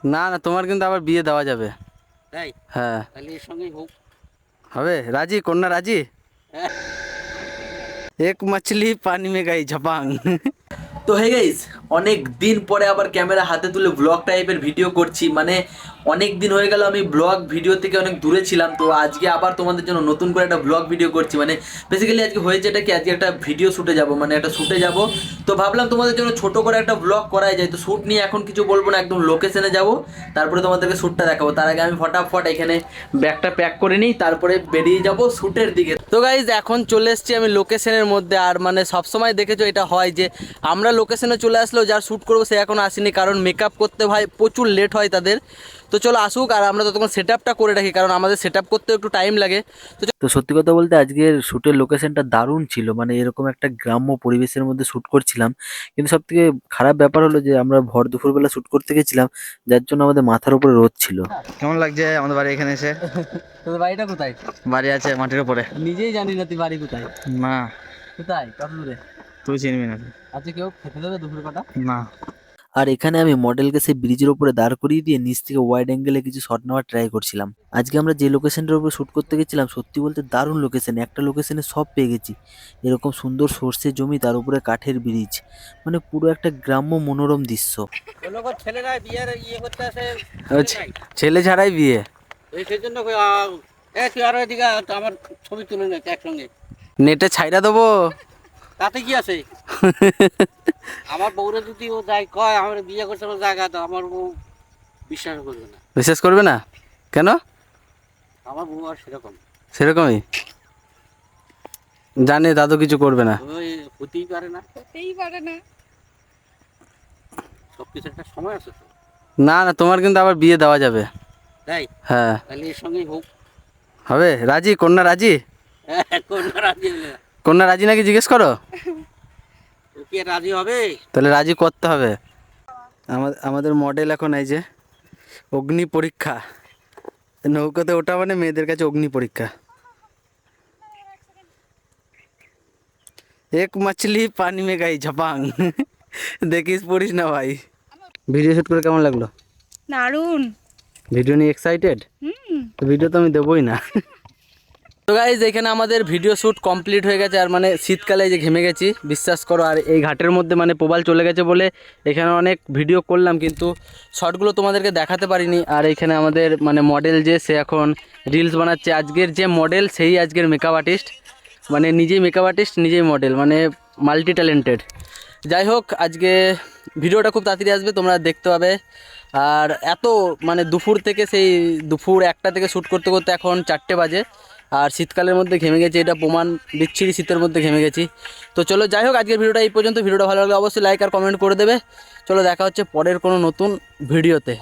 না না, তোমার কিন্তু আবার বিয়ে দেওয়া যাবে। তাই? হ্যাঁ। তাহলে এর সঙ্গেই হোক। হবে? রাজি? কন্যা রাজি? হ্যাঁ। এক মাছলি পানি মে গাই ঝপাং। তো হে গাইস, অনেক দিন পরে আবার ক্যামেরা হাতে তুলে ব্লগ টাইপের ভিডিও করছি। মানে অনেক দিন হয়ে গেল আমি ব্লগ ভিডিও থেকে অনেক দূরে ছিলাম। তো আজকে আবার তোমাদের জন্য নতুন করে একটা ব্লগ ভিডিও করছি। মানে বেসিক্যালি আজকে হয়েছে এটা কি, আজকে একটা ভিডিও শ্যুটে যাব, মানে একটা শ্যুটে যাব। তো ভাবলাম তোমাদের জন্য ছোট করে একটা ব্লগ করাই যায়। তো শ্যুট নিয়ে এখন কিছু বলবো না, একদম লোকেশনে যাব, তারপরে তোমাদেরকে শ্যুটটা দেখাবো। তার আগে আমি ফটাফট এখানে ব্যাগটা প্যাক করে নিই, তারপরে বেরিয়ে যাব শ্যুটের দিকে। তো গাইজ এখন চলে এসেছি আমি লোকেশনের মধ্যে। আর মানে সবসময় দেখেছো এটা হয় যে আমরা লোকেশনে চলে আসলেও যার শ্যুট করবো সে এখনও আসেনি, কারণ মেকআপ করতে ভাই প্রচুর লেট হয় তাদের। তো চলো আসুক, আর আমরা ততক্ষণ সেট আপটা করে রাখি, কারণ আমাদের সেট আপ করতেও একটু টাইম লাগে। তো সত্যি কথা বলতে আজকের শুটের লোকেশনটা দারুণ ছিল। মানে এরকম একটা গ্রাম্য পরিবেশের মধ্যে শুট করছিলাম, কিন্তু সব থেকে খারাপ ব্যাপার হলো যে আমরা ভর দুপুরবেলা শুট করতে গেছিলাম, যার জন্য আমাদের মাথার উপরে রোদ ছিল। কেমন লাগছে আমাদের বাড়ি এখানে এসে? তোদের বাড়িটা কোথায়? বাড়ি আছে মাটির উপরে। নিজেই জানি না তুই বাড়ি কোথায়। না, কোথায়? কত দূরে? তুই চিনবি না। আচ্ছা, কেউ খেতে দেবে দুপুর কটা? না। আর এখানে আমি মডেলকে সেই ব্রিজের উপরে দাঁড় করিয়ে দিয়ে নিচ থেকে ওয়াইড অ্যাঙ্গেলে কিছু শট নেওয়ার ট্রাই করছিলাম। আজকে আমরা যে লোকেশনটার উপর শুট করতে গেছিলাম, সত্যি বলতে দারুণ লোকেশন। একটা লোকেশনে সব পেয়ে গেছি, এরকম সুন্দর সর্ষে জমি, তার উপরে কাঠের ব্রিজ, মানে পুরো একটা গ্রাম্য মনোরম দৃশ্য। ছেলেরা বিয়ের ইয়ে করতে আসে, ছেলে ছাড়াই বিয়ে? সেই জন্য তুই আরো এদিকে আমার ছবি তুলে নে একসঙ্গে। নেটে ছাইরা দেবো। তাতে কি আছে? আমার বউরে যদি ও যাই কয় আমার বিয়ে করছে আমার জায়গা, তো আমার বউ বিশ্বাস করবে না। বিশ্বাস করবে না কেন? আমার বউ আর সেরকম, সেরকমই জানে, দাদু কিছু করবে না। ওই হতেই পারে না, হতেই পারে না। সবকিছু একটা সময় আছে তো। না না, তোমার কিন্তু আবার বিয়ে দেওয়া যাবে। তাই? হ্যাঁ। তাহলে এর সঙ্গেই হোক। হবে? রাজি? কন্যা রাজি? কন্যা রাজি হলে কন্যা রাজি নাকি জিজ্ঞেস করো। ও কি আর রাজি হবে? তাহলে রাজি করতে হবে। আমাদের মডেল এখন এই যে অগ্নি পরীক্ষা, নৌকাতে ওঠা মানে মেয়েদের কাছে অগ্নি পরীক্ষা। এক মাছলি পানি মে গাই ঝপাং। দেখিস পড়িস না ভাই। ভিডিও শুট করে কেমন লাগলো? দারুণ। ভিডিও নিয়ে এক্সাইটেড? তো ভিডিও তো আমি দেবই না। তো গাইজ এখানে আমাদের ভিডিও শ্যুট কমপ্লিট হয়ে গেছে। আর মানে শীতকালে এই যে ঘেমে গেছি, বিশ্বাস করো। আর এই ঘাটের মধ্যে মানে প্রবাল চলে গেছে বলে এখানে অনেক ভিডিও করলাম, কিন্তু শর্টগুলো তোমাদেরকে দেখাতে পারিনি। আর এখানে আমাদের মানে মডেল যে, সে এখন রিলস বানাচ্ছে। আজকের যে মডেল সেই আজকের মেকআপ আর্টিস্ট, মানে নিজেই মেকআপ আর্টিস্ট নিজেই মডেল, মানে মাল্টি ট্যালেন্টেড। যাই হোক, আজকে ভিডিওটা খুব তাড়াতাড়ি আসবে, তোমরা দেখতে পাবে। আর এত মানে দুপুর থেকে, সেই দুপুর 1টা থেকে শ্যুট করতে করতে এখন 4টে বাজে। আর শীতকালের মধ্যে ঘেমে গেছি, এটা প্রমাণ। বিচ্ছিরি শীতের মধ্যে ঘেমে গেছি। তো চলো, যাই হোক, আজকের ভিডিওটা এই পর্যন্ত। ভিডিওটা ভালো লাগলে অবশ্যই লাইক আর কমেন্ট করে দেবে। চলো, দেখা হচ্ছে পরের কোনো নতুন ভিডিওতে।